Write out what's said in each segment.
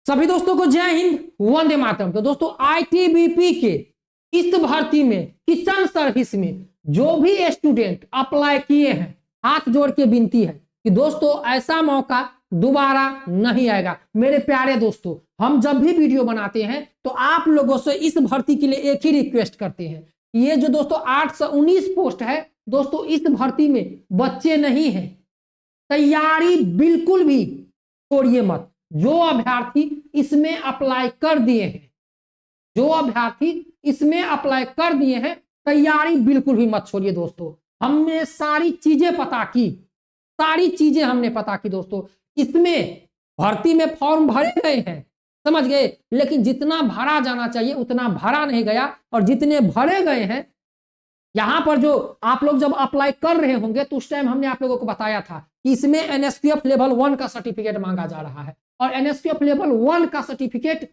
सभी दोस्तों को जय हिंद, वंदे मातरम। तो दोस्तों आईटीबीपी के इस भर्ती में किचन सर्विस में जो भी स्टूडेंट अप्लाई किए हैं, हाथ जोड़ के विनती है कि दोस्तों ऐसा मौका दोबारा नहीं आएगा। मेरे प्यारे दोस्तों, हम जब भी वीडियो बनाते हैं तो आप लोगों से इस भर्ती के लिए एक ही रिक्वेस्ट करते हैं। ये जो दोस्तों 819 पोस्ट है दोस्तों, इस भर्ती में बच्चे नहीं है, तैयारी बिल्कुल भी छोड़िए मत। जो अभ्यर्थी इसमें अप्लाई कर दिए हैं, तैयारी बिल्कुल भी मत छोड़िए दोस्तों। हमने सारी चीजें पता की दोस्तों। इसमें भर्ती में फॉर्म भरे गए हैं, समझ गए, लेकिन जितना भरा जाना चाहिए उतना भरा नहीं गया। और जितने भरे गए हैं, यहां पर जो आप लोग जब अप्लाई कर रहे होंगे तो उस टाइम हमने आप लोगों को बताया था कि इसमें एनएसक्यूएफ लेवल 1 का सर्टिफिकेट मांगा जा रहा है। और एनएसक्यूएफ लेवल 1 का सर्टिफिकेट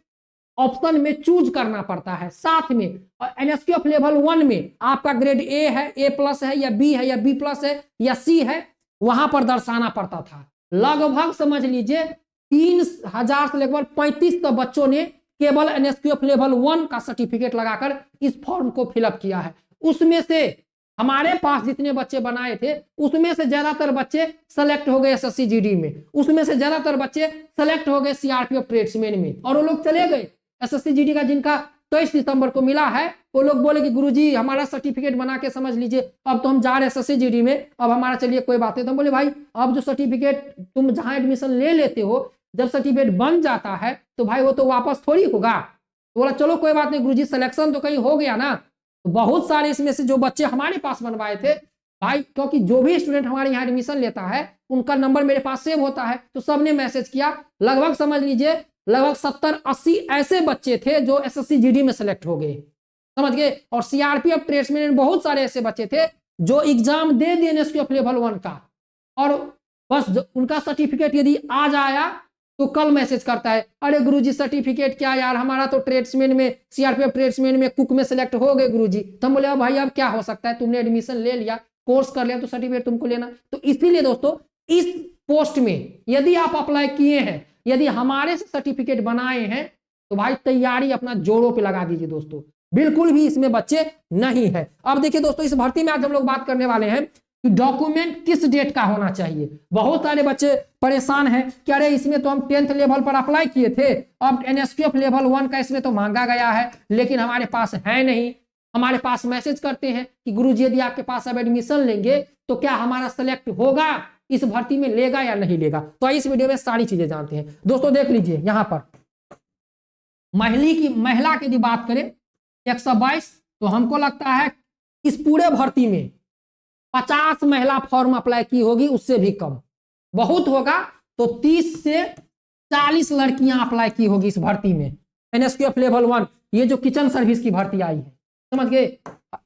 ऑप्शन में चूज करना पड़ता है। साथ में एनएसक्यूएफ लेवल 1 में आपका ग्रेड ए है, A+ है, या बी है, या B+ है, या सी है, वहां पर दर्शाना पड़ता था। लगभग समझ लीजिए 3000 से लगभग 3500 बच्चों ने केवल एनएसक्यूएफ लेवल 1 का सर्टिफिकेट लगाकर इस फॉर्म को फिलअप किया है। उसमें से हमारे पास जितने बच्चे बनाए थे उसमें से ज्यादातर बच्चे सेलेक्ट हो गए एसएससी जीडी में, उसमें से ज्यादातर बच्चे सेलेक्ट हो गए सीआरपीएफ ट्रेड्समैन में, और वो लोग चले गए एसएससी जीडी का। जिनका 23 दिसंबर को मिला है वो लोग बोले कि गुरुजी हमारा सर्टिफिकेट बना के समझ लीजिए, अब तो हम जा रहे एसएससी जीडी में, अब हमारा चलिए कोई बात नहीं। तो हम बोले भाई अब जो सर्टिफिकेट तुम जहां एडमिशन ले लेते हो, जब सर्टिफिकेट बन जाता है तो भाई वो तो वापस थोड़ी होगा। तो बोला चलो कोई बात नहीं गुरुजी, सिलेक्शन तो कहीं हो गया ना। तो बहुत सारे इसमें से जो बच्चे हमारे पास बनवाए थे भाई, क्योंकि जो भी स्टूडेंट हमारे यहाँ एडमिशन लेता है उनका नंबर मेरे पास सेव होता है, तो सबने मैसेज किया। लगभग समझ लीजिए लगभग 70-80 ऐसे बच्चे थे जो एसएससी जीडी में सेलेक्ट हो गए, समझ गए। और सीआरपीएफ ट्रेड्समैन में बहुत सारे ऐसे बच्चे थे जो एग्जाम दे दिए एनएसक्यूएफ लेवल 1 का, और बस उनका सर्टिफिकेट यदि आज आया तो कल मैसेज करता है, अरे गुरुजी सर्टिफिकेट क्या यार, हमारा तो ट्रेड्समैन में, सीआरपीएफ ट्रेड्समैन में, कुक में सेलेक्ट हो गए गुरुजी। तो हम बोले भाई अब क्या हो सकता है, तुमने एडमिशन ले लिया, कोर्स कर लिया, तो सर्टिफिकेट तुमको लेना। तो इसीलिए दोस्तों इस पोस्ट में यदि आप अप्लाई किए हैं, यदि हमारे से सर्टिफिकेट बनाए हैं, तो भाई तैयारी अपना जोरों पे लगा दीजिए दोस्तों, बिल्कुल भी इसमें बच्चे नहीं है। अब देखिए दोस्तों, इस भर्ती में आज हम लोग बात करने वाले हैं कि डॉक्यूमेंट किस डेट का होना चाहिए। बहुत सारे बच्चे परेशान हैं कि अरे इसमें तो हम 10th लेवल पर अप्लाई किए थे, अब एनएसक्यूएफ लेवल 1 का इसमें तो मांगा गया है, लेकिन हमारे पास है नहीं। हमारे पास मैसेज करते हैं कि गुरुजी यदि आपके पास अब एडमिशन लेंगे तो क्या हमारा सेलेक्ट होगा, इस भर्ती में लेगा या नहीं लेगा। तो इस वीडियो में सारी चीजें जानते हैं दोस्तों। देख लीजिए यहां पर महिला की यदि बात करें 122, तो हमको लगता है इस पूरे भर्ती में 50 महिला फॉर्म अप्लाई की होगी, उससे भी कम। बहुत होगा तो 30 से 40 लड़कियां अप्लाई की होगी इस भर्ती में। एनएसक्यूएफ लेवल 1 ये जो किचन सर्विस की भर्ती आई है, समझ गए,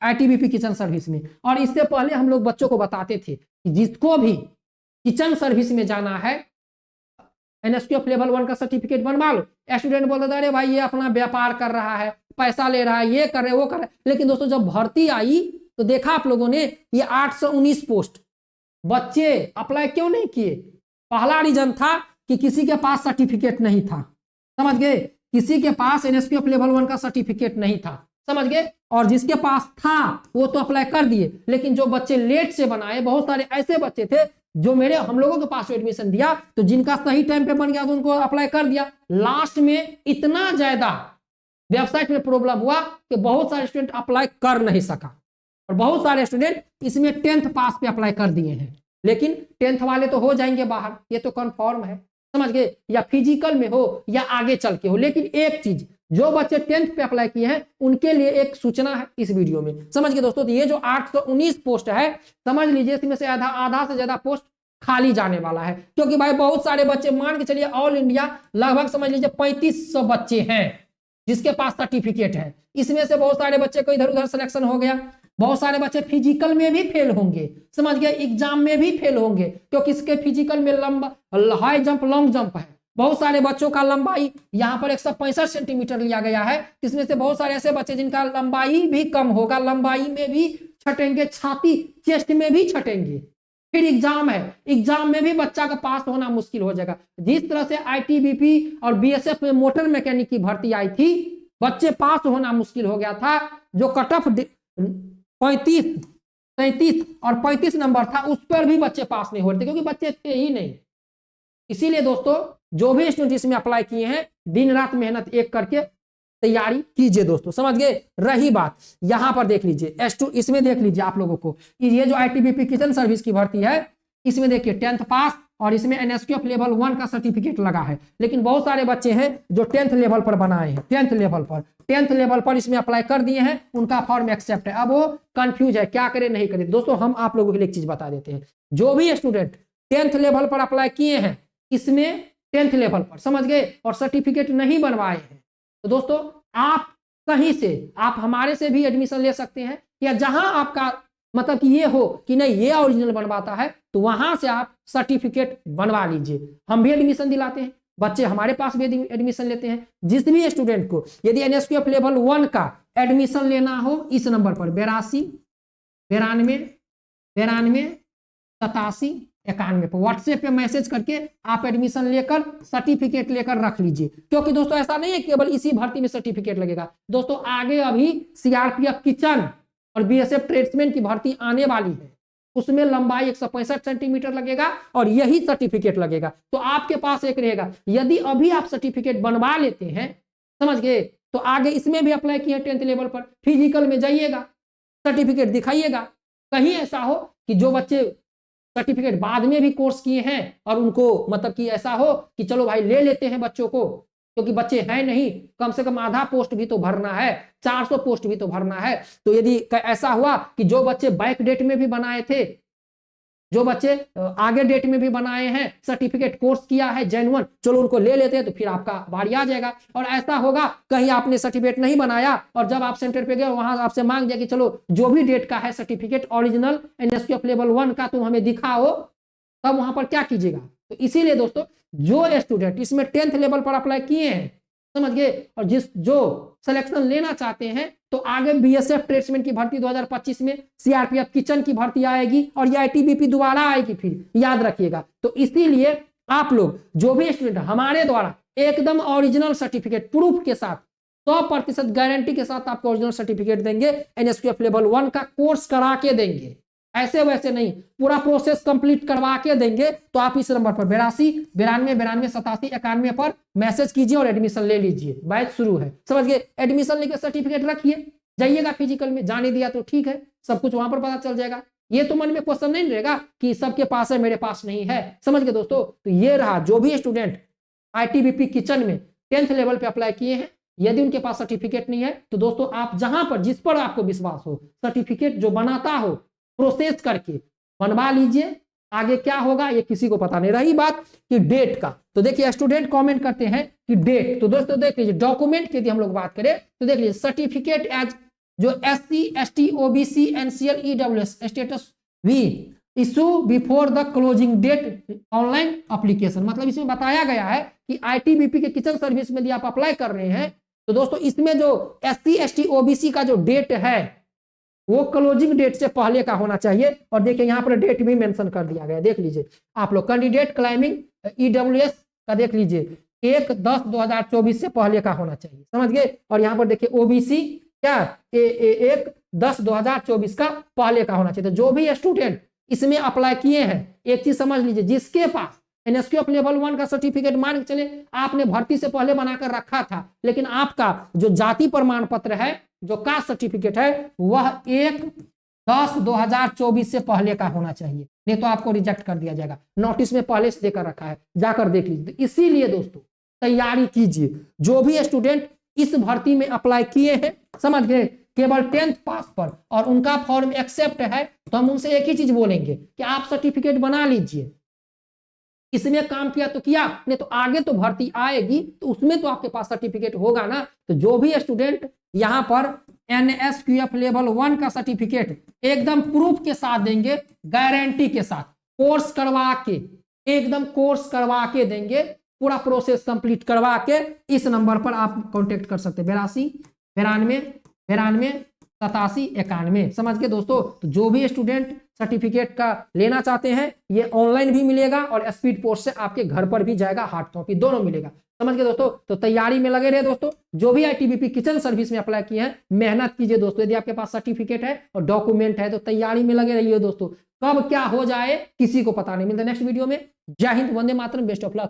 आईटीबीपी किचन सर्विस में। और इससे पहले हम लोग बच्चों को बताते थे कि जिसको भी किचन सर्विस में जाना है एनएसक्यूएफ लेवल 1 का सर्टिफिकेट बनवा लो। स्टूडेंट बोलता था अरे भाई ये अपना व्यापार कर रहा है, पैसा ले रहा है, ये कर रहे वो कर रहे। लेकिन दोस्तों जब भर्ती आई तो देखा आप लोगों ने ये 819 पोस्ट, बच्चे अप्लाई क्यों नहीं किए। पहला रीजन था कि किसी के पास सर्टिफिकेट नहीं था, समझ गए, किसी के पास एनएसक्यूएफ लेवल 1 का सर्टिफिकेट नहीं था, समझ गए। और जिसके पास था वो तो अप्लाई कर दिए, लेकिन जो बच्चे लेट से बनाए, बहुत सारे ऐसे बच्चे थे जो हम लोगों के पास एडमिशन दिया, तो जिनका सही टाइम पे बन गया तो उनको अप्लाई कर दिया। लास्ट में इतना ज्यादा वेबसाइट में प्रॉब्लम हुआ कि बहुत सारे स्टूडेंट अप्लाई कर नहीं सका, और बहुत सारे स्टूडेंट इसमें 10th पास पे अप्लाई कर दिए हैं। लेकिन 10th वाले तो हो जाएंगे बाहर, ये तो कंफर्म है, समझ गए, या फिजिकल में हो या आगे चल के हो। लेकिन एक चीज, जो बच्चे 10th पे अप्लाई किए हैं उनके लिए एक सूचना है इस वीडियो में, समझ गए दोस्तों। तो ये जो 819 पोस्ट है, समझ लीजिए इसमें से आधा से ज्यादा पोस्ट खाली जाने वाला है, क्योंकि भाई बहुत सारे बच्चे, मान के चलिए ऑल इंडिया लगभग समझ लीजिए 3500 बच्चे हैं जिसके पास सर्टिफिकेट है। इसमें से बहुत सारे बच्चे को इधर उधर सिलेक्शन हो गया, बहुत सारे बच्चे फिजिकल में भी फेल होंगे, समझ गए, एग्जाम में भी फेल होंगे, क्योंकि इसके फिजिकल में लंबा हाई जंप, लॉन्ग जंप है। बहुत सारे बच्चों का लंबाई यहाँ पर 165 सेंटीमीटर लिया गया है, इसमें से बहुत सारे ऐसे बच्चे जिनका लंबाई भी कम होगा, लंबाई में भी छटेंगे, छाती चेस्ट में भी छटेंगे, फिर एग्जाम है, एग्जाम में भी बच्चा का पास होना मुश्किल हो जाएगा। जिस तरह से आईटीबीपी और बीएसएफ में मोटर मैकेनिक की भर्ती आई थी, बच्चे पास होना मुश्किल हो गया था। जो कट ऑफ 35, 33 और 35 नंबर था, उस पर भी बच्चे पास नहीं हो रहे थे, क्योंकि बच्चे थे ही नहीं। इसीलिए दोस्तों जो भी स्टूडेंट इसमें अप्लाई किए हैं, दिन रात मेहनत एक करके तैयारी कीजिए दोस्तों, समझ गए। रही बात यहां पर देख लीजिए S2, इसमें देख लीजिए आप लोगों को, ये जो आईटीबीपी किचन सर्विस की भर्ती है, इसमें देखिए 10th पास और इसमें एनएसक्यूएफ लेवल 1 का सर्टिफिकेट लगा है। लेकिन बहुत सारे बच्चे हैं जो 10th लेवल पर बनाए हैं, 10th लेवल पर इसमें अप्लाई कर दिए हैं, उनका फॉर्म एक्सेप्ट है। अब वो कंफ्यूज है क्या करे नहीं करे। दोस्तों हम आप लोगों के लिए एक चीज बता देते हैं, जो भी स्टूडेंट 10th लेवल पर अप्लाई किए हैं, इसमें 10th लेवल पर, समझ गए, और सर्टिफिकेट नहीं बनवाए हैं, तो दोस्तों आप कहीं से, आप हमारे से भी एडमिशन ले सकते हैं, या जहां आपका मतलब कि ये हो कि नहीं ये ओरिजिनल बनवाता है, तो वहां से आप सर्टिफिकेट बनवा लीजिए। हम भी एडमिशन दिलाते हैं, बच्चे हमारे पास भी एडमिशन लेते हैं। जिस भी स्टूडेंट को यदि एनएसक्यूएफ लेवल 1 का एडमिशन लेना हो, इस नंबर पर 82 92 92 87 91 पर व्हाट्सएप पे मैसेज करके आप एडमिशन लेकर सर्टिफिकेट लेकर रख लीजिए। क्योंकि दोस्तों ऐसा नहीं है केवल इसी भर्ती में सर्टिफिकेट लगेगा, दोस्तों आगे अभी सीआरपीएफ किचन और बीएसएफ ट्रेड्समैन की भर्ती आने वाली है, उसमें लंबाई 165 सेंटीमीटर लगेगा और यही सर्टिफिकेट लगेगा। तो आपके पास एक रहेगा, यदि अभी आप सर्टिफिकेट बनवा लेते हैं, समझ गए, तो आगे इसमें भी अप्लाई किए 10th लेवल पर, फिजिकल में जाइएगा, सर्टिफिकेट दिखाइएगा। कहीं ऐसा हो कि जो बच्चे सर्टिफिकेट बाद में भी कोर्स किए हैं और उनको मतलब कि ऐसा हो कि चलो भाई ले लेते हैं बच्चों को, क्योंकि बच्चे हैं नहीं, कम से कम आधा पोस्ट भी तो भरना है, 400 पोस्ट भी तो भरना है। तो यदि ऐसा हुआ कि जो बच्चे बैक डेट में भी बनाए थे, जो बच्चे आगे डेट में भी बनाए हैं, सर्टिफिकेट कोर्स किया है जेन्युइन, चलो उनको ले लेते हैं, तो फिर आपका बारी आ जाएगा। और ऐसा होगा कहीं आपने सर्टिफिकेट नहीं बनाया और जब आप सेंटर पे गए वहां आपसे मांग दिया कि चलो जो भी डेट का है सर्टिफिकेट ओरिजिनल एनएसक्यूएफ लेवल 1 का तुम हमें दिखाओ, तब वहां पर क्या कीजिएगा। तो इसीलिए दोस्तों जो स्टूडेंट इसमें 10th लेवल पर अप्लाई किए हैं, समझ गए, और जो सिलेक्शन लेना चाहते हैं, तो आगे बीएसएफ ट्रेड्समैन की भर्ती 2025 में, सीआरपीएफ किचन की भर्ती आएगी और ये आईटीबीपी दोबारा आएगी, फिर याद रखिएगा। तो इसीलिए आप लोग जो भी स्टूडेंट हमारे द्वारा एकदम ओरिजिनल सर्टिफिकेट प्रूफ के साथ 100% गारंटी के साथ आपको ओरिजिनल सर्टिफिकेट देंगे, एनएसक्यूएफ लेवल 1 का कोर्स करा के देंगे, ऐसे वैसे नहीं, पूरा प्रोसेस कंप्लीट करवा के देंगे। तो आप इस नंबर पर 82 92 92 87 91 पर मैसेज कीजिए और एडमिशन ले लीजिए, बैच शुरू है, समझ गए। एडमिशन लेकर सर्टिफिकेट रखिए, जाइएगा फिजिकल में, जाने दिया तो ठीक है, सब कुछ वहां पर पता चल जाएगा। ये तो मन में क्वेश्चन नहीं रहेगा कि सबके पास है मेरे पास नहीं है, समझ गए दोस्तों। तो ये रहा, जो भी स्टूडेंट आईटीबीपी किचन में 10th लेवल पे अप्लाई किए हैं, यदि उनके पास सर्टिफिकेट नहीं है, तो दोस्तों आप जहां पर जिस पर आपको विश्वास हो, सर्टिफिकेट जो बनाता हो प्रोसेस करके बनवा लीजिए। आगे क्या होगा ये किसी को पता नहीं। रही बात कि डेट का, तो देखिए स्टूडेंट कमेंट करते हैं कि डेट, तो दोस्तों देख लीजिए डॉक्यूमेंट की यदि हम लोग बात करें तो देख लीजिए सर्टिफिकेट एज जो SC ST OBC NCL EWS status we issue before the closing date online application, मतलब इसमें बताया गया है कि आईटीबीपी के किचन सर्विस में यदि आप अप्लाई कर रहे हैं, तो दोस्तों इसमें जो SC ST OBC का जो डेट है वो क्लोजिंग डेट से पहले का होना चाहिए। और देखिए यहाँ पर डेट भी मेंशन कर दिया गया, देख लीजिए आप लोग, कैंडिडेट क्लाइमिंग EWS का देख लीजिए 1/10/2024 से पहले का होना चाहिए, समझ गए। और यहाँ पर देखिए OBC क्या 1/10/2024 का पहले का होना चाहिए। तो जो भी स्टूडेंट इसमें अप्लाई किए हैं, एक चीज समझ लीजिए, जिसके पास एनएसक्यूएफ लेवल 1 का सर्टिफिकेट मान के चले आपने भर्ती से पहले बनाकर रखा था, लेकिन आपका जो जाति प्रमाण पत्र है, जो कास्ट सर्टिफिकेट है, वह 1/10/2024 से पहले का होना चाहिए, नहीं तो आपको रिजेक्ट कर दिया जाएगा। नोटिस में पहले से देकर रखा है, जाकर देख लीजिए। इसीलिए दोस्तों तैयारी कीजिए, जो भी स्टूडेंट इस भर्ती में अप्लाई किए हैं, समझ गए, केवल 10th पास पर और उनका फॉर्म एक्सेप्ट है, तो हम उनसे एक ही चीज बोलेंगे कि आप सर्टिफिकेट बना लीजिए। इसमें काम किया तो किया, नहीं तो आगे तो भर्ती आएगी, तो उसमें तो आपके पास सर्टिफिकेट होगा ना। तो जो भी स्टूडेंट यहाँ पर एनएसक्यूएफ लेवल 1 का सर्टिफिकेट एकदम प्रूफ के साथ देंगे, गारंटी के साथ, कोर्स करवा के, एकदम कोर्स करवा के देंगे, पूरा प्रोसेस कंप्लीट करवा के, इस नंबर पर आप कांटेक्ट कर सकते हैं 82 92 92 87 91, समझ गए दोस्तों। तो जो भी स्टूडेंट सर्टिफिकेट का लेना चाहते हैं, ये ऑनलाइन भी मिलेगा और स्पीड पोस्ट से आपके घर पर भी जाएगा, हार्ड कॉपी दोनों मिलेगा। समझ गए दोस्तों? तो तैयारी में लगे रहे दोस्तों। जो भी आईटीबीपी किचन सर्विस में अप्लाई किए हैं, मेहनत कीजिए दोस्तों। यदि आपके पास सर्टिफिकेट है और डॉक्यूमेंट है तो तैयारी में लगे रहिए दोस्तों। कब क्या हो जाए किसी को पता नहीं। मिलते नेक्स्ट वीडियो में। जय Hind, Vande Mataram, best of luck.